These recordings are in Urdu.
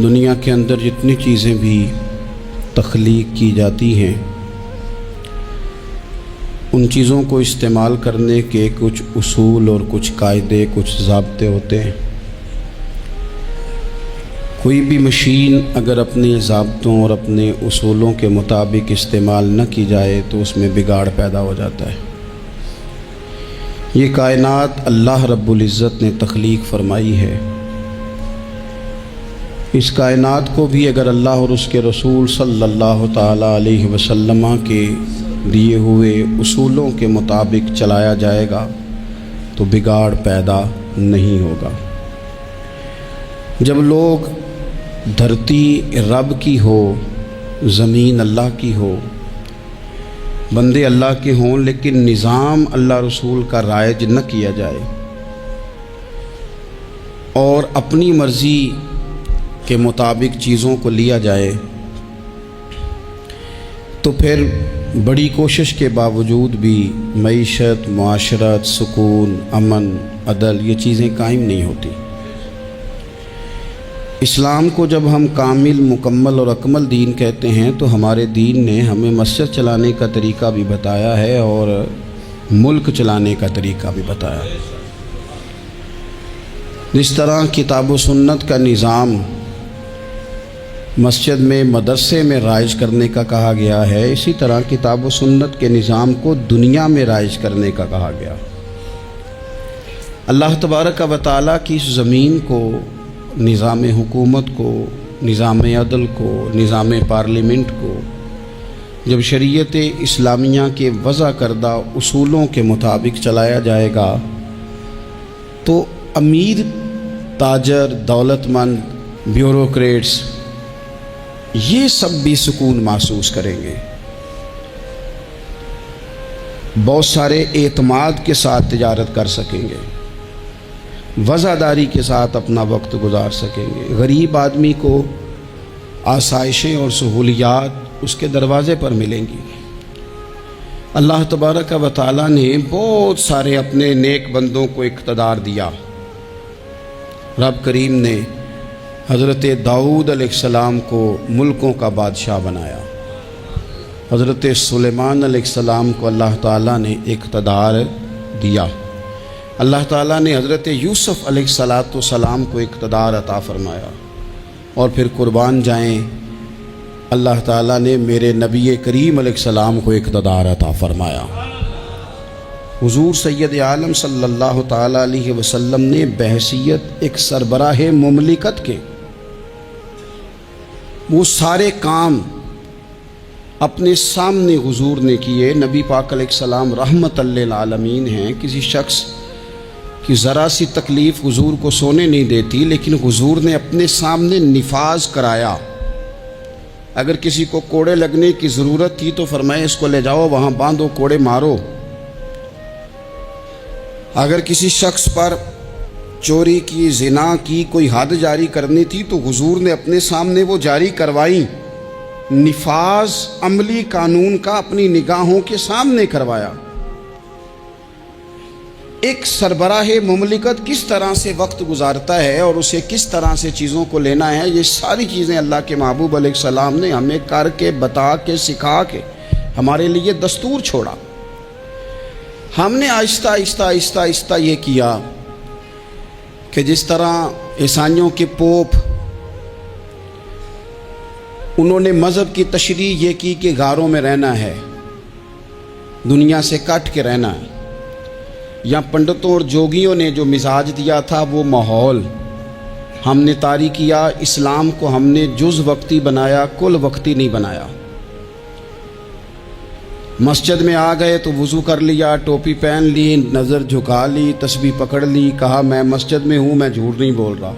دنیا کے اندر جتنی چیزیں بھی تخلیق کی جاتی ہیں ان چیزوں کو استعمال کرنے کے کچھ اصول اور کچھ قاعدے، کچھ ضابطے ہوتے ہیں۔ کوئی بھی مشین اگر اپنے ضابطوں اور اپنے اصولوں کے مطابق استعمال نہ کی جائے تو اس میں بگاڑ پیدا ہو جاتا ہے۔ یہ کائنات اللہ رب العزت نے تخلیق فرمائی ہے۔ اس کائنات کو بھی اگر اللہ اور اس کے رسول صلی اللہ تعالیٰ علیہ وسلم کے دیے ہوئے اصولوں کے مطابق چلایا جائے گا تو بگاڑ پیدا نہیں ہوگا۔ جب لوگ دھرتی رب کی ہو، زمین اللہ کی ہو، بندے اللہ کے ہوں، لیکن نظام اللہ رسول کا رائج نہ کیا جائے اور اپنی مرضی کے مطابق چیزوں کو لیا جائے تو پھر بڑی کوشش کے باوجود بھی معیشت، معاشرت، سکون، امن، عدل یہ چیزیں قائم نہیں ہوتی۔ اسلام کو جب ہم کامل، مکمل اور اکمل دین کہتے ہیں تو ہمارے دین نے ہمیں مسجد چلانے کا طریقہ بھی بتایا ہے اور ملک چلانے کا طریقہ بھی بتایا ہے۔ جس طرح کتاب و سنت کا نظام مسجد میں، مدرسے میں رائج کرنے کا کہا گیا ہے، اسی طرح کتاب و سنت کے نظام کو دنیا میں رائج کرنے کا کہا گیا۔ اللہ تبارک و تعالیٰ کی اس زمین کو، نظام حکومت کو، نظام عدل کو، نظام پارلیمنٹ کو جب شریعت اسلامیہ کے وضع کردہ اصولوں کے مطابق چلایا جائے گا تو امیر، تاجر، دولت مند، بیوروکریٹس یہ سب بھی سکون محسوس کریں گے، بہت سارے اعتماد کے ساتھ تجارت کر سکیں گے، وفاداری کے ساتھ اپنا وقت گزار سکیں گے۔ غریب آدمی کو آسائشیں اور سہولیات اس کے دروازے پر ملیں گی۔ اللہ تبارک و تعالیٰ نے بہت سارے اپنے نیک بندوں کو اقتدار دیا۔ رب کریم نے حضرت داؤد علیہ السلام کو ملکوں کا بادشاہ بنایا، حضرت سلیمان علیہ السلام کو اللہ تعالیٰ نے اقتدار دیا، اللہ تعالیٰ نے حضرت یوسف علیہ السلام کو اقتدار عطا فرمایا، اور پھر قربان جائیں اللہ تعالیٰ نے میرے نبی کریم علیہ السلام کو اقتدار عطا فرمایا۔ حضور سید عالم صلی اللہ تعالیٰ علیہ وسلم نے بحیثیت ایک سربراہ مملکت کے وہ سارے کام اپنے سامنے حضور نے کیے۔ نبی پاک علیہ السلام رحمت للعالمین ہیں، کسی شخص کی ذرا سی تکلیف حضور کو سونے نہیں دیتی، لیکن حضور نے اپنے سامنے نفاذ کرایا۔ اگر کسی کو کوڑے لگنے کی ضرورت تھی تو فرمایا اس کو لے جاؤ، وہاں باندھو، کوڑے مارو۔ اگر کسی شخص پر چوری کی، زنا کی کوئی حد جاری کرنی تھی تو حضور نے اپنے سامنے وہ جاری کروائی، نفاذ عملی قانون کا اپنی نگاہوں کے سامنے کروایا۔ ایک سربراہ مملکت کس طرح سے وقت گزارتا ہے اور اسے کس طرح سے چیزوں کو لینا ہے، یہ ساری چیزیں اللہ کے محبوب علیہ السلام نے ہمیں کر کے، بتا کے، سکھا کے ہمارے لیے دستور چھوڑا۔ ہم نے آہستہ آہستہ آہستہ آہستہ یہ کیا کہ جس طرح عیسائیوں کے پوپ، انہوں نے مذہب کی تشریح یہ کی کہ غاروں میں رہنا ہے، دنیا سے کٹ کے رہنا ہے، یا پنڈتوں اور جوگیوں نے جو مزاج دیا تھا وہ ماحول ہم نے طاری کیا۔ اسلام کو ہم نے جز وقتی بنایا، کل وقتی نہیں بنایا۔ مسجد میں آ گئے تو وضو کر لیا، ٹوپی پہن لی، نظر جھکا لی، تسبیح پکڑ لی، کہا میں مسجد میں ہوں، میں جھوٹ نہیں بول رہا،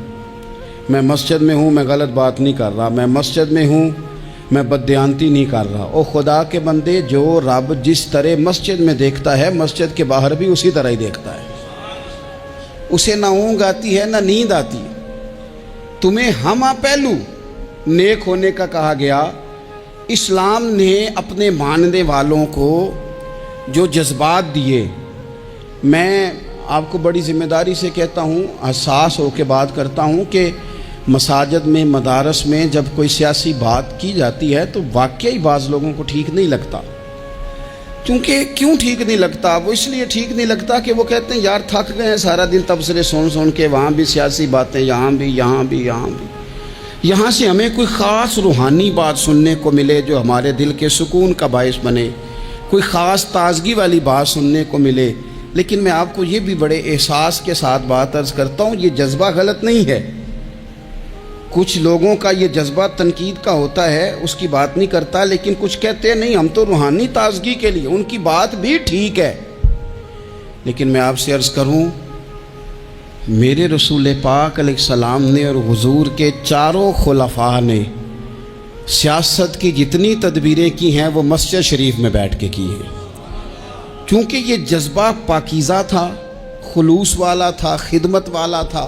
میں مسجد میں ہوں، میں غلط بات نہیں کر رہا، میں مسجد میں ہوں، میں بددیانتی نہیں کر رہا۔ او خدا کے بندے، جو رب جس طرح مسجد میں دیکھتا ہے مسجد کے باہر بھی اسی طرح ہی دیکھتا ہے۔ اسے نہ اونگ آتی ہے نہ نیند آتی۔ تمہیں ہمہ پہلو نیک ہونے کا کہا گیا۔ اسلام نے اپنے ماننے والوں کو جو جذبات دیے، میں آپ کو بڑی ذمہ داری سے کہتا ہوں، حساس ہو کے بات کرتا ہوں کہ مساجد میں مدارس میں جب کوئی سیاسی بات کی جاتی ہے تو واقعی بعض لوگوں کو ٹھیک نہیں لگتا. کیونکہ کیوں ٹھیک نہیں لگتا؟ وہ اس لیے ٹھیک نہیں لگتا کہ وہ کہتے ہیں یار تھک گئے ہیں سارا دن تبصرے سن کے، وہاں بھی سیاسی باتیں، یہاں بھی. یہاں سے ہمیں کوئی خاص روحانی بات سننے کو ملے جو ہمارے دل کے سکون کا باعث بنے، کوئی خاص تازگی والی بات سننے کو ملے. لیکن میں آپ کو یہ بھی بڑے احساس کے ساتھ بات عرض کرتا ہوں، یہ جذبہ غلط نہیں ہے. کچھ لوگوں کا یہ جذبہ تنقید کا ہوتا ہے، اس کی بات نہیں کرتا، لیکن کچھ کہتے ہیں نہیں ہم تو روحانی تازگی کے لیے، ان کی بات بھی ٹھیک ہے. لیکن میں آپ سے عرض کروں، میرے رسول پاک علیہ السلام نے اور حضور کے چاروں خلفاء نے سیاست کی جتنی تدبیریں کی ہیں وہ مسجد شریف میں بیٹھ کے کی ہیں. کیونکہ یہ جذبہ پاکیزہ تھا، خلوص والا تھا، خدمت والا تھا،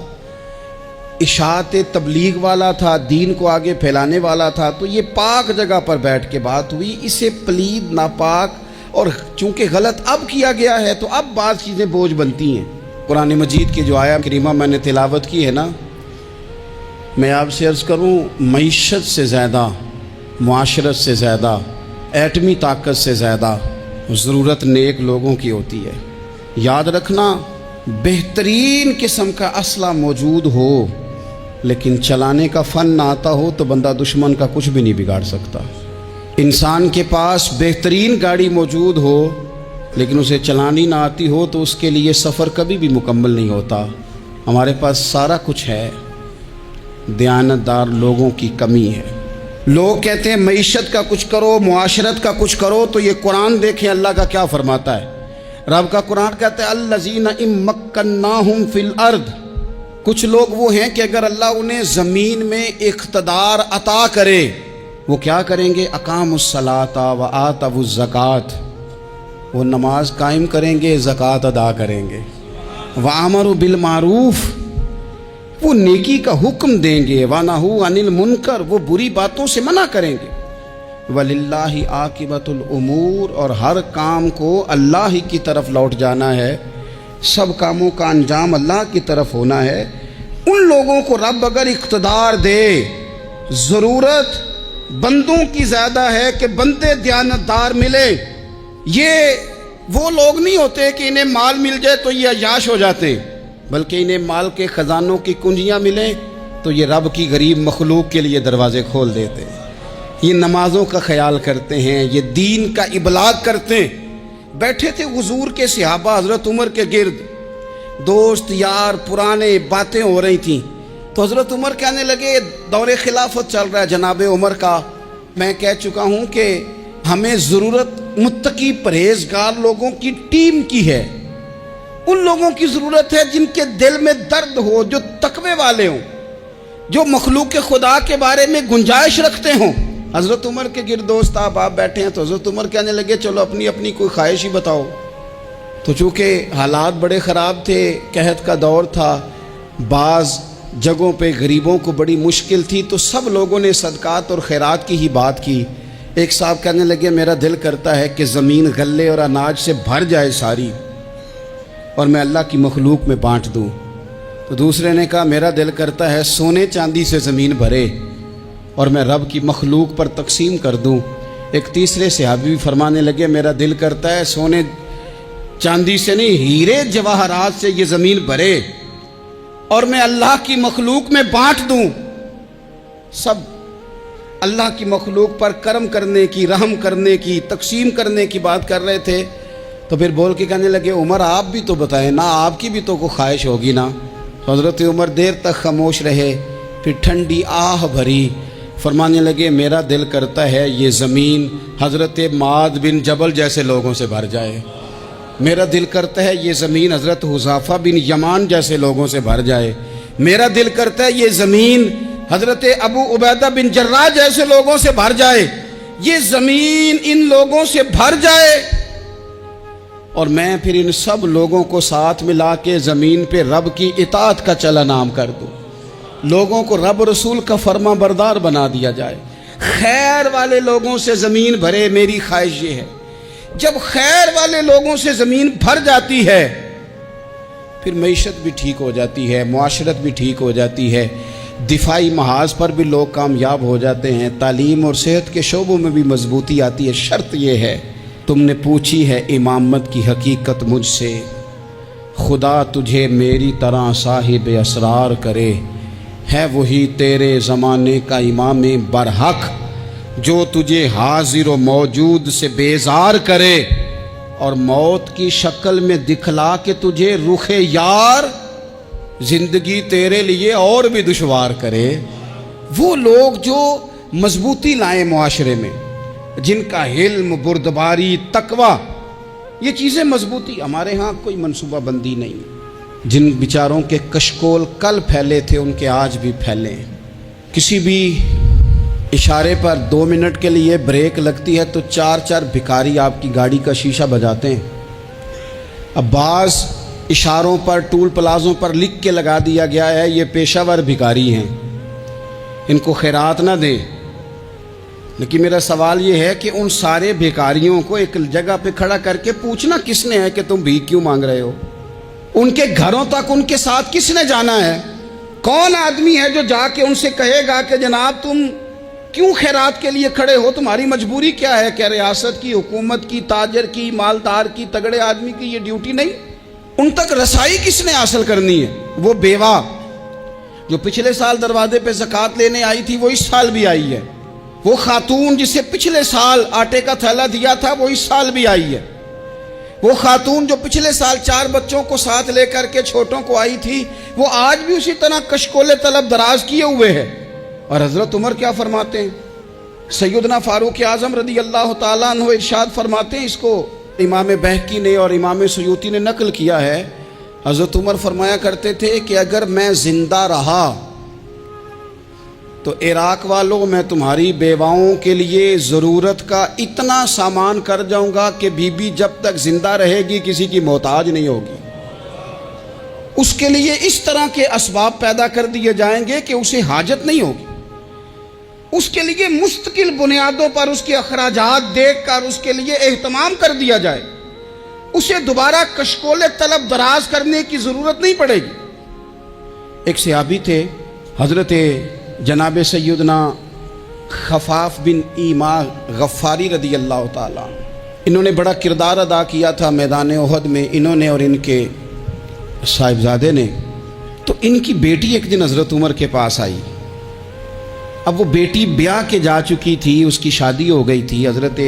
اشاعت تبلیغ والا تھا، دین کو آگے پھیلانے والا تھا. تو یہ پاک جگہ پر بیٹھ کے بات ہوئی. اسے پلید، ناپاک اور چونکہ غلط اب کیا گیا ہے تو اب بعض چیزیں بوجھ بنتی ہیں. قرآن مجید کی جو آیہ کریمہ میں نے تلاوت کی ہے نا، میں آپ سے عرض کروں، معیشت سے زیادہ، معاشرت سے زیادہ، ایٹمی طاقت سے زیادہ ضرورت نیک لوگوں کی ہوتی ہے. یاد رکھنا، بہترین قسم کا اسلحہ موجود ہو لیکن چلانے کا فن نہ آتا ہو تو بندہ دشمن کا کچھ بھی نہیں بگاڑ سکتا. انسان کے پاس بہترین گاڑی موجود ہو لیکن اسے چلانی نہ آتی ہو تو اس کے لیے سفر کبھی بھی مکمل نہیں ہوتا. ہمارے پاس سارا کچھ ہے، دیانتدار لوگوں کی کمی ہے. لوگ کہتے ہیں معیشت کا کچھ کرو، معاشرت کا کچھ کرو، تو یہ قرآن دیکھیں اللہ کا کیا فرماتا ہے. رب کا قرآن کہتا ہے الذین ان مکناہم فی الارض. کچھ لوگ وہ ہیں کہ اگر اللہ انہیں زمین میں اقتدار عطا کرے وہ کیا کریں گے؟ اقاموا الصلاۃ وآتوا الزکوٰۃ، وہ نماز قائم کریں گے، زکوٰۃ ادا کریں گے. وَأَمَرُوا بِالْمَعْرُوفِ، وہ نیکی کا حکم دیں گے. وَنَهُوا عَنِ الْمُنْكَرِ، وہ بری باتوں سے منع کریں گے. وَلِلَّهِ عَاقِبَةُ الْأُمُورِ، اور ہر کام کو اللہ ہی کی طرف لوٹ جانا ہے، سب کاموں کا انجام اللہ کی طرف ہونا ہے. ان لوگوں کو رب اگر اقتدار دے، ضرورت بندوں کی زیادہ ہے کہ بندے دیانتدار ملے. یہ وہ لوگ نہیں ہوتے کہ انہیں مال مل جائے تو یہ عیاش ہو جاتے، بلکہ انہیں مال کے خزانوں کی کنجیاں ملیں تو یہ رب کی غریب مخلوق کے لیے دروازے کھول دیتے ہیں. یہ نمازوں کا خیال کرتے ہیں، یہ دین کا ابلاغ کرتے ہیں. بیٹھے تھے حضور کے صحابہ حضرت عمر کے گرد، دوست یار پرانے باتیں ہو رہی تھیں تو حضرت عمر کہنے لگے دور خلافت چل رہا ہے جناب عمر کا. میں کہہ چکا ہوں کہ ہمیں ضرورت متقی پرہیزگار لوگوں کی ٹیم کی ہے. ان لوگوں کی ضرورت ہے جن کے دل میں درد ہو، جو تقوی والے ہوں، جو مخلوق خدا کے بارے میں گنجائش رکھتے ہوں. حضرت عمر کے گرد دوست آپ بیٹھے ہیں تو حضرت عمر کہنے لگے چلو اپنی اپنی کوئی خواہش ہی بتاؤ. تو چونکہ حالات بڑے خراب تھے، قحط کا دور تھا، بعض جگہوں پہ غریبوں کو بڑی مشکل تھی، تو سب لوگوں نے صدقات اور خیرات کی ہی بات کی. ایک صاحب کہنے لگے میرا دل کرتا ہے کہ زمین غلے اور اناج سے بھر جائے ساری اور میں اللہ کی مخلوق میں بانٹ دوں. تو دوسرے نے کہا میرا دل کرتا ہے سونے چاندی سے زمین بھرے اور میں رب کی مخلوق پر تقسیم کر دوں. ایک تیسرے صحابی بھی فرمانے لگے میرا دل کرتا ہے سونے چاندی سے نہیں، ہیرے جواہرات سے یہ زمین بھرے اور میں اللہ کی مخلوق میں بانٹ دوں. سب اللہ کی مخلوق پر کرم کرنے کی، رحم کرنے کی، تقسیم کرنے کی بات کر رہے تھے. تو پھر بول کے کہنے لگے عمر آپ بھی تو بتائیں نا، آپ کی بھی تو کوئی خواہش ہوگی نا. حضرت عمر دیر تک خاموش رہے، پھر ٹھنڈی آہ بھری، فرمانے لگے میرا دل کرتا ہے یہ زمین حضرت معاذ بن جبل جیسے لوگوں سے بھر جائے. میرا دل کرتا ہے یہ زمین حضرت حذیفہ بن یمان جیسے لوگوں سے بھر جائے. میرا دل کرتا ہے یہ زمین حضرت ابو عبیدہ بن جراح جیسے لوگوں سے بھر جائے. یہ زمین ان لوگوں سے بھر جائے اور میں پھر ان سب لوگوں کو ساتھ ملا کے زمین پہ رب کی اطاعت کا چلن عام کر دوں، لوگوں کو رب رسول کا فرما بردار بنا دیا جائے. خیر والے لوگوں سے زمین بھرے، میری خواہش یہ ہے. جب خیر والے لوگوں سے زمین بھر جاتی ہے پھر معیشت بھی ٹھیک ہو جاتی ہے، معاشرت بھی ٹھیک ہو جاتی ہے. دفاعی محاذ پر بھی لوگ کامیاب ہو جاتے ہیں، تعلیم اور صحت کے شعبوں میں بھی مضبوطی آتی ہے۔ شرط یہ ہے، تم نے پوچھی ہے امامت کی حقیقت مجھ سے، خدا تجھے میری طرح صاحب اسرار کرے، ہے وہی تیرے زمانے کا امام برحق جو تجھے حاضر و موجود سے بیزار کرے اور موت کی شکل میں دکھلا کے تجھے رخ یار زندگی تیرے لیے اور بھی دشوار کرے۔ وہ لوگ جو مضبوطی لائیں معاشرے میں، جن کا علم، بردباری، تقوی، یہ چیزیں مضبوطی، ہمارے ہاں کوئی منصوبہ بندی نہیں۔ جن بیچاروں کے کشکول کل پھیلے تھے ان کے آج بھی پھیلے ہیں۔ کسی بھی اشارے پر 2 منٹ کے لیے بریک لگتی ہے تو 4 بھکاری آپ کی گاڑی کا شیشہ بجاتے ہیں۔ اب بعض اشاروں پر، ٹول پلازوں پر لکھ کے لگا دیا گیا ہے یہ پیشہ ور بھکاری ہیں، ان کو خیرات نہ دیں۔ لیکن میرا سوال یہ ہے کہ ان سارے بھکاریوں کو ایک جگہ پہ کھڑا کر کے پوچھنا کس نے ہے کہ تم بھیک کیوں مانگ رہے ہو؟ ان کے گھروں تک ان کے ساتھ کس نے جانا ہے؟ کون آدمی ہے جو جا کے ان سے کہے گا کہ جناب تم کیوں خیرات کے لیے کھڑے ہو، تمہاری مجبوری کیا ہے؟ کہ ریاست کی، حکومت کی، تاجر کی، مالدار کی، تگڑے آدمی کی یہ ڈیوٹی نہیں؟ ان تک رسائی کس نے حاصل کرنی ہے؟ وہ بیوہ جو پچھلے سال دروازے پہ زکوٰۃ لینے آئی تھی وہ اس سال بھی آئی ہے، وہ خاتون جسے پچھلے سال آٹے کا تھیلا دیا تھا وہ اس سال بھی آئی ہے، وہ خاتون جو پچھلے سال 4 بچوں کو ساتھ لے کر کے چھوٹوں کو آئی تھی وہ آج بھی اسی طرح کشکول طلب دراز کیے ہوئے ہے۔ اور حضرت عمر کیا فرماتے ہیں؟ سیدنا فاروق اعظم رضی اللہ تعالیٰ عنہ ارشاد فرماتے ہیں، اس کو امام بہقی نے اور امام سیوطی نے نقل کیا ہے، حضرت عمر فرمایا کرتے تھے کہ اگر میں زندہ رہا تو عراق والوں میں تمہاری بیواؤں کے لیے ضرورت کا اتنا سامان کر جاؤں گا کہ بی بی جب تک زندہ رہے گی کسی کی محتاج نہیں ہوگی۔ اس کے لیے اس طرح کے اسباب پیدا کر دیے جائیں گے کہ اسے حاجت نہیں ہوگی، اس کے لیے مستقل بنیادوں پر اس کے اخراجات دیکھ کر اس کے لیے اہتمام کر دیا جائے، اسے دوبارہ کشکول طلب دراز کرنے کی ضرورت نہیں پڑے گی۔ ایک صحابی تھے حضرت جناب سیدنا خفاف بن ایما غفاری رضی اللہ تعالیٰ، انہوں نے بڑا کردار ادا کیا تھا میدان احد میں، انہوں نے اور ان کے صاحبزادے نے۔ تو ان کی بیٹی ایک دن حضرت عمر کے پاس آئی، اب وہ بیٹی بیاہ کے جا چکی تھی، اس کی شادی ہو گئی تھی۔ حضرت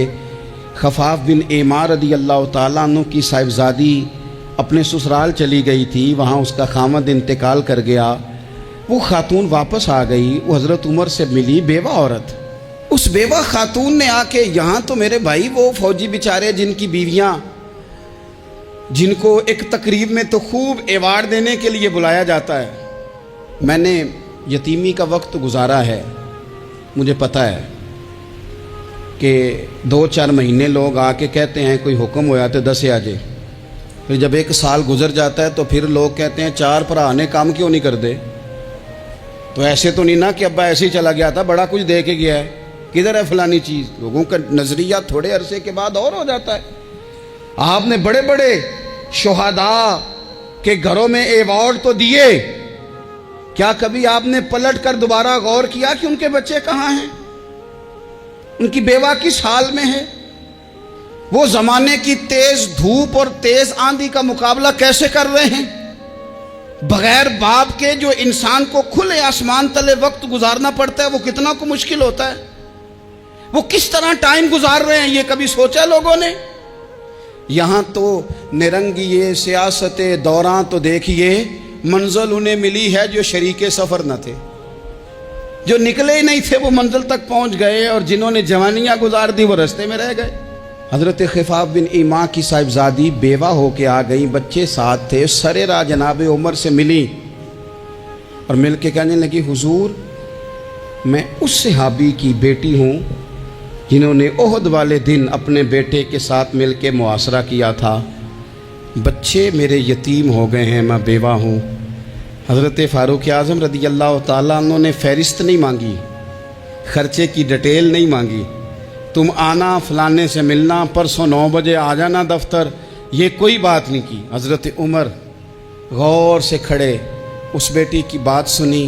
خفاف بن ایما رضی اللہ تعالیٰ عنہ کی صاحبزادی اپنے سسرال چلی گئی تھی، وہاں اس کا خامد انتقال کر گیا، وہ خاتون واپس آ گئی، وہ حضرت عمر سے ملی، بیوہ عورت۔ اس بیوہ خاتون نے آ کے یہاں تو میرے بھائی وہ فوجی بیچارے جن کی بیویاں، جن کو ایک تقریب میں تو خوب ایوارڈ دینے کے لیے بلایا جاتا ہے، میں نے یتیمی کا وقت گزارا ہے، مجھے پتہ ہے کہ 2-4 مہینے لوگ آ کے کہتے ہیں کوئی حکم ہو جاتے 10 آ جے، پھر جب 1 سال گزر جاتا ہے تو پھر لوگ کہتے ہیں 4 بھرا نے کام کیوں نہیں کر دے؟ تو ایسے تو نہیں نا کہ ابا ایسے ہی چلا گیا تھا، بڑا کچھ دے کے گیا ہے، کدھر ہے فلانی چیز؟ لوگوں کا نظریہ تھوڑے عرصے کے بعد اور ہو جاتا ہے۔ آپ نے بڑے بڑے شہداء کے گھروں میں ایوارڈ تو دیے، کیا کبھی آپ نے پلٹ کر دوبارہ غور کیا کہ ان کے بچے کہاں ہیں، ان کی بیوہ کس حال میں ہے؟ وہ زمانے کی تیز دھوپ اور تیز آندھی کا مقابلہ کیسے کر رہے ہیں؟ بغیر باپ کے جو انسان کو کھلے آسمان تلے وقت گزارنا پڑتا ہے وہ کتنا کو مشکل ہوتا ہے، وہ کس طرح ٹائم گزار رہے ہیں، یہ کبھی سوچا لوگوں نے؟ یہاں تو نرنگیے سیاست دوران تو دیکھیے منزل انہیں ملی ہے جو شریک سفر نہ تھے، جو نکلے ہی نہیں تھے وہ منزل تک پہنچ گئے، اور جنہوں نے جوانیاں گزار دی وہ رستے میں رہ گئے۔ حضرت خفاف بن ایما کی صاحبزادی بیوہ ہو کے آ گئی، بچے ساتھ تھے، سرے راہ جناب عمر سے ملی اور مل کے کہنے لگی حضور میں اس صحابی کی بیٹی ہوں جنہوں نے احد والے دن اپنے بیٹے کے ساتھ مل کے محاصرہ کیا تھا، بچے میرے یتیم ہو گئے ہیں، میں بیوہ ہوں۔ حضرت فاروق اعظم رضی اللہ تعالیٰ عنہ نے فہرست نہیں مانگی، خرچے کی ڈیٹیل نہیں مانگی، تم آنا فلانے سے ملنا، پرسوں 9 بجے آ جانا دفتر، یہ کوئی بات نہیں کی۔ حضرت عمر غور سے کھڑے، اس بیٹی کی بات سنی،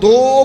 2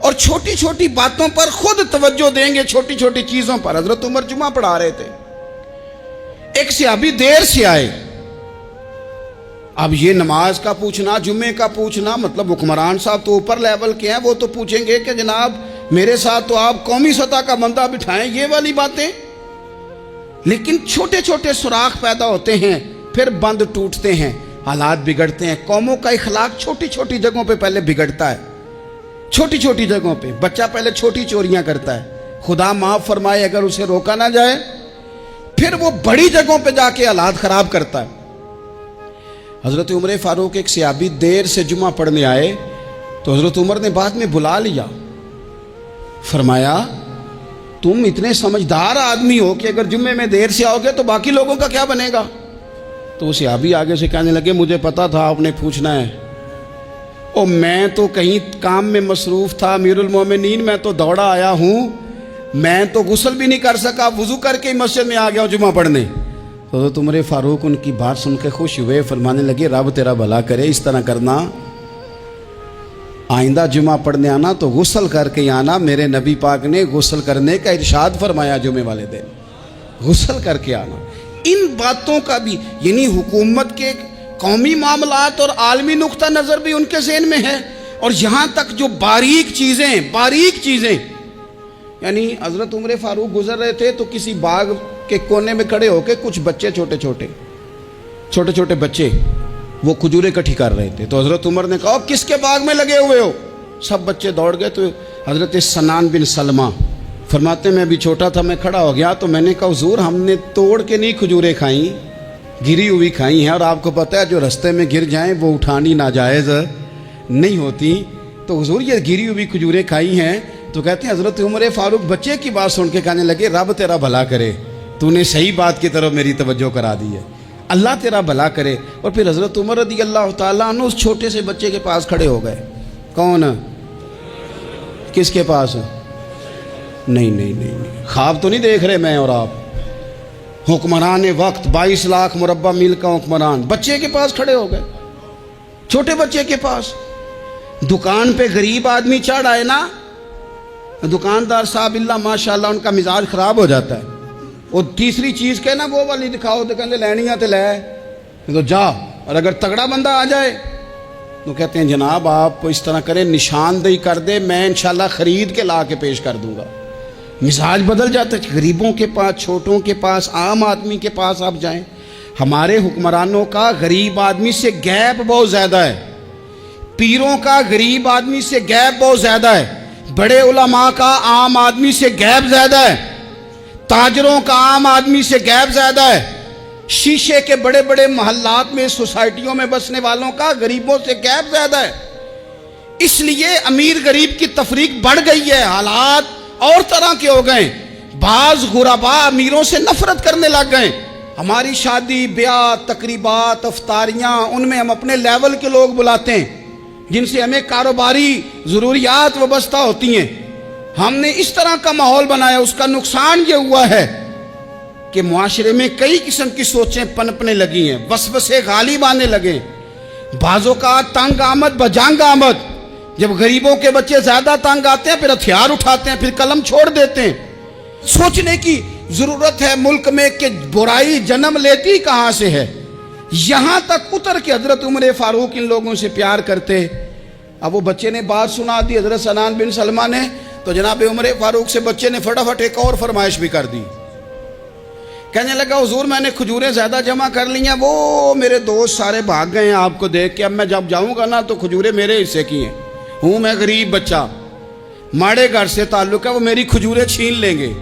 اور چھوٹی چھوٹی باتوں پر خود توجہ دیں گے, چھوٹی چھوٹی چیزوں پر. حضرت عمر جمعہ پڑھا رہے تھے, ایک صحابی دیر سے آئے. اب یہ نماز کا پوچھنا, جمعے کا پوچھنا, مطلب حکمران صاحب تو اوپر لیول کے ہیں, وہ تو پوچھیں گے کہ جناب میرے ساتھ تو آپ قومی سطح کا بندہ بٹھائیں, یہ والی باتیں. لیکن چھوٹے چھوٹے سوراخ پیدا ہوتے ہیں, پھر بند ٹوٹتے ہیں, حالات بگڑتے ہیں. قوموں کا اخلاق چھوٹی چھوٹی جگہوں پہ پہلے بگڑتا ہے, چھوٹی چھوٹی جگہوں پہ. بچہ پہلے چھوٹی چوریاں کرتا ہے, خدا معاف فرمائے اگر اسے روکا نہ جائے, پھر وہ بڑی جگہوں پہ جا کے حالات خراب کرتا ہے. حضرت عمر فاروق ایک صحابی دیر سے جمعہ پڑھنے آئے تو حضرت عمر نے بعد میں بلا لیا, فرمایا تم اتنے سمجھدار آدمی ہو کہ اگر جمعے میں دیر سے آؤ گے تو باقی لوگوں کا کیا بنے گا؟ تو وہ صحابی آگے سے کہنے لگے مجھے پتا تھا آپ نے پوچھنا ہے, او میں تو کہیں کام میں مصروف تھا امیر المومنین, میں تو دوڑا آیا ہوں, میں تو غسل بھی نہیں کر سکا, وضو کر کے مسجد میں آ گیا ہوں جمعہ پڑھنے. تو حضرت عمر فاروق ان کی بات سن کے خوش ہوئے, فرمانے لگے رب تیرا بھلا کرے, اس طرح کرنا, آئندہ جمعہ پڑھنے آنا تو غسل کر کے آنا. میرے نبی پاک نے غسل کرنے کا ارشاد فرمایا جمعے والے دن, غسل کر کے آنا. ان باتوں کا بھی یعنی حکومت کے قومی معاملات اور عالمی نقطہ نظر بھی ان کے ذہن میں ہے, اور یہاں تک جو باریک چیزیں یعنی حضرت عمر فاروق گزر رہے تھے تو کسی باغ کے کونے میں کھڑے ہو کے کچھ بچے چھوٹے چھوٹے بچے وہ کھجوریں اکٹھی کر رہے تھے. تو حضرت عمر نے کہا کس کے باغ میں لگے ہوئے ہو؟ سب بچے دوڑ گئے. تو حضرت سنان بن سلمہ فرماتے میں ابھی چھوٹا تھا, میں کھڑا ہو گیا تو میں نے کہا حضور ہم نے توڑ کے نہیں کھجوریں کھائیں, گری ہوئی کھائی ہیں, اور آپ کو پتہ ہے جو رستے میں گر جائیں وہ اٹھانی ناجائز نہیں ہوتی, تو حضور یہ گری ہوئی کھجوریں کھائی ہیں. تو کہتے ہیں حضرت عمر فاروق بچے کی بات سن کے کہنے لگے رب تیرا بھلا کرے, تو نے صحیح بات کی طرف میری توجہ کرا دی ہے, اللہ تیرا بھلا کرے. اور پھر حضرت عمر رضی اللہ تعالیٰ عنہ اس چھوٹے سے بچے کے پاس کھڑے ہو گئے. کون؟ کس کے پاس؟ نہیں, خواب تو نہیں دیکھ رہے میں اور آپ. حکمران وقت 22 لاکھ مربع میل کا حکمران بچے کے پاس کھڑے ہو گئے, چھوٹے بچے کے پاس. دکان پہ غریب آدمی چڑھ آئے نا, دکاندار صاحب اللہ ماشاءاللہ ان کا مزاج خراب ہو جاتا ہے. وہ تیسری چیز کہ نا وہ والی دکھاؤ تو کہنے لینیاں تے لے تو جا, اور اگر تگڑا بندہ آ جائے تو کہتے ہیں جناب آپ اس طرح کریں نشاندہی کر دے, میں انشاءاللہ خرید کے لا کے پیش کر دوں گا. مزاج بدل جاتا ہے. غریبوں کے پاس, چھوٹوں کے پاس, عام آدمی کے پاس آپ جائیں. ہمارے حکمرانوں کا غریب آدمی سے گیپ بہت زیادہ ہے, پیروں کا غریب آدمی سے گیپ بہت زیادہ ہے, بڑے علماء کا عام آدمی سے گیپ زیادہ ہے, تاجروں کا عام آدمی سے گیپ زیادہ ہے, شیشے کے بڑے بڑے محلات میں سوسائٹیوں میں بسنے والوں کا غریبوں سے گیپ زیادہ ہے. اس لیے امیر غریب کی تفریق بڑھ گئی ہے, حالات اور طرح کے ہو گئے. بعض غربا امیروں سے نفرت کرنے لگ گئے. ہماری شادی بیاہ تقریبات افطاریاں ان میں ہم اپنے لیول کے لوگ بلاتے ہیں جن سے ہمیں کاروباری ضروریات وابستہ ہوتی ہیں. ہم نے اس طرح کا ماحول بنایا, اس کا نقصان یہ ہوا ہے کہ معاشرے میں کئی قسم کی سوچیں پنپنے لگی ہیں, وسوسے غالب آنے لگے. بعضوں کا تنگ آمد بجنگ آمد, جب غریبوں کے بچے زیادہ تنگ آتے ہیں پھر ہتھیار اٹھاتے ہیں, پھر قلم چھوڑ دیتے ہیں. سوچنے کی ضرورت ہے ملک میں کہ برائی جنم لیتی کہاں سے ہے. یہاں تک اتر کے حضرت عمر فاروق ان لوگوں سے پیار کرتے. اب وہ بچے نے بات سنا دی حضرت سنان بن سلمہ نے, تو جناب عمر فاروق سے بچے نے فٹافٹ ایک اور فرمائش بھی کر دی. کہنے لگا حضور میں نے کھجوریں زیادہ جمع کر لی ہیں, وہ میرے دوست سارے بھاگ گئے ہیں آپ کو دیکھ کے, اب میں جب جاؤں گا نا تو کھجوریں میرے حصے کی ہیں, ہوں میں غریب بچہ, ماڑے گھر سے تعلق ہے, وہ میری کھجوریں چھین لیں گے.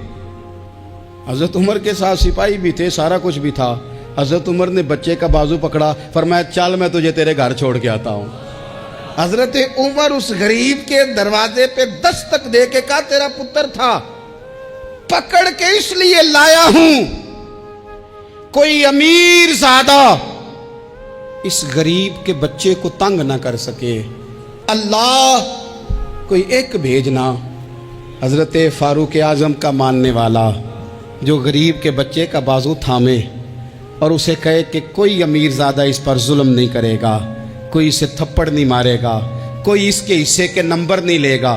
حضرت عمر کے ساتھ سپاہی بھی تھے, سارا کچھ بھی تھا. حضرت عمر نے بچے کا بازو پکڑا, فرمایا چل میں تجھے تیرے گھر چھوڑ کے آتا ہوں. حضرت عمر اس غریب کے دروازے پہ دستک دے کے کہا تیرا پتر تھا, پکڑ کے اس لیے لایا ہوں کوئی امیر زادہ اس غریب کے بچے کو تنگ نہ کر سکے, اللہ کوئی ایک بھیجنا حضرت فاروق اعظم کا ماننے والا جو غریب کے بچے کا بازو تھامے اور اسے کہے کہ کوئی امیر زادہ اس پر ظلم نہیں کرے گا, کوئی اسے تھپڑ نہیں مارے گا, کوئی اس کے حصے کے نمبر نہیں لے گا.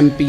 MP,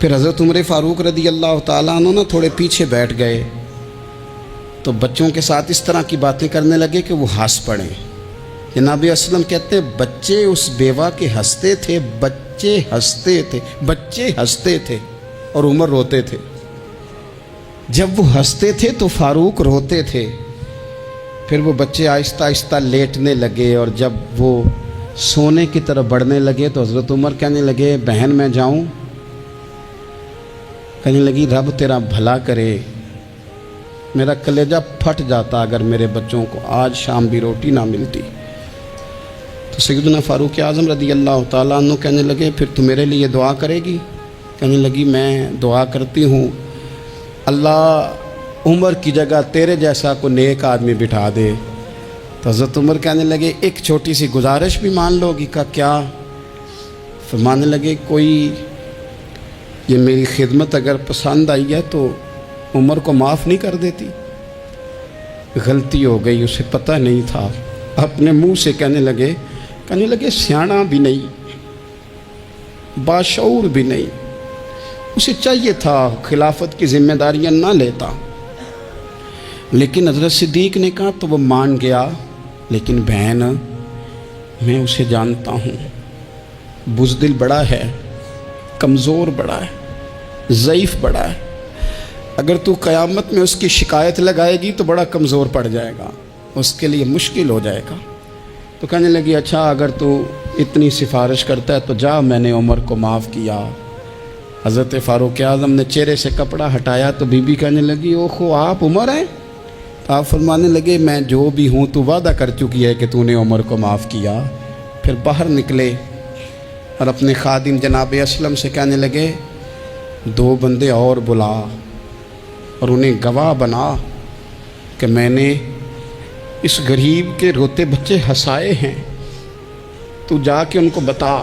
پھر حضرت عمر فاروق رضی اللہ تعالیٰ عنہ تھوڑے پیچھے بیٹھ گئے تو بچوں کے ساتھ اس طرح کی باتیں کرنے لگے کہ وہ ہنس پڑیں۔ جناب اسلم کہتے ہیں بچے اس بیوہ کے ہنستے تھے، بچے ہنستے تھے اور عمر روتے تھے۔ جب وہ ہنستے تھے تو فاروق روتے تھے۔ پھر وہ بچے آہستہ آہستہ لیٹنے لگے، اور جب وہ سونے کی طرف بڑھنے لگے تو حضرت عمر کہنے لگے بہن میں جاؤں؟ کہنے لگی رب تیرا بھلا کرے، میرا کلیجہ پھٹ جاتا اگر میرے بچوں کو آج شام بھی روٹی نہ ملتی۔ تو سیدنا فاروق اعظم رضی اللہ تعالیٰ عنہ کہنے لگے پھر تو میرے لیے دعا کرے گی؟ کہنے لگی میں دعا کرتی ہوں اللہ عمر کی جگہ تیرے جیسا کو نیک آدمی بٹھا دے۔ تو حضرت عمر کہنے لگے ایک چھوٹی سی گزارش بھی مان لو گی؟ کا کیا؟ فرمانے لگے کوئی یہ میری خدمت اگر پسند آئی ہے تو عمر کو معاف نہیں کر دیتی؟ غلطی ہو گئی، اسے پتہ نہیں تھا، اپنے منہ سے کہنے لگے سیاںا بھی نہیں، باشعور بھی نہیں، اسے چاہیے تھا خلافت کی ذمہ داریاں نہ لیتا۔ لیکن حضرت صدیق نے کہا تو وہ مان گیا، لیکن بہن میں اسے جانتا ہوں، بزدل بڑا ہے، کمزور بڑا ہے، ضعیف بڑا ہے، اگر تو قیامت میں اس کی شکایت لگائے گی تو بڑا کمزور پڑ جائے گا، اس کے لیے مشکل ہو جائے گا۔ تو کہنے لگی اچھا اگر تو اتنی سفارش کرتا ہے تو جا، میں نے عمر کو معاف کیا۔ حضرت فاروق اعظم نے چہرے سے کپڑا ہٹایا تو بی بی کہنے لگی اوہو آپ عمر ہیں؟ آپ فرمانے لگے میں جو بھی ہوں تو وعدہ کر چکی ہے کہ تو نے عمر کو معاف کیا۔ پھر باہر نکلے اور اپنے خادم جناب اسلم سے کہنے لگے 2 بندے اور بلا اور انہیں گواہ بنا کہ میں نے اس غریب کے روتے بچے ہنسائے ہیں، تو جا کے ان کو بتا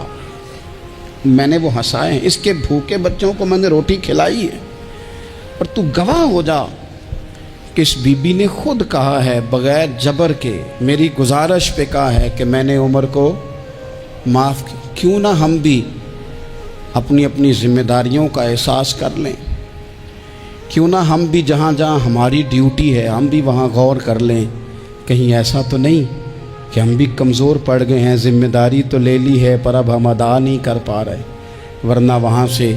میں نے وہ ہنسائے ہیں، اس کے بھوکے بچوں کو میں نے روٹی کھلائی ہے، اور تو گواہ ہو جا کہ اس بی بی نے خود کہا ہے بغیر جبر کے، میری گزارش پہ کہا ہے کہ میں نے عمر کو معاف کیا۔ کیوں نہ ہم بھی اپنی ذمہ داریوں کا احساس کر لیں، کیوں نہ ہم بھی جہاں جہاں ہماری ڈیوٹی ہے ہم بھی وہاں غور کر لیں، کہیں ایسا تو نہیں کہ ہم بھی کمزور پڑ گئے ہیں، ذمہ داری تو لے لی ہے پر اب ہم ادا نہیں کر پا رہے، ورنہ وہاں سے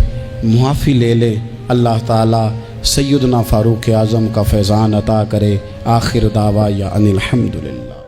معافی لے لیں۔ اللہ تعالیٰ سیدنا فاروق اعظم کا فیضان عطا کرے۔ آخر دعوایا ان الحمدللہ۔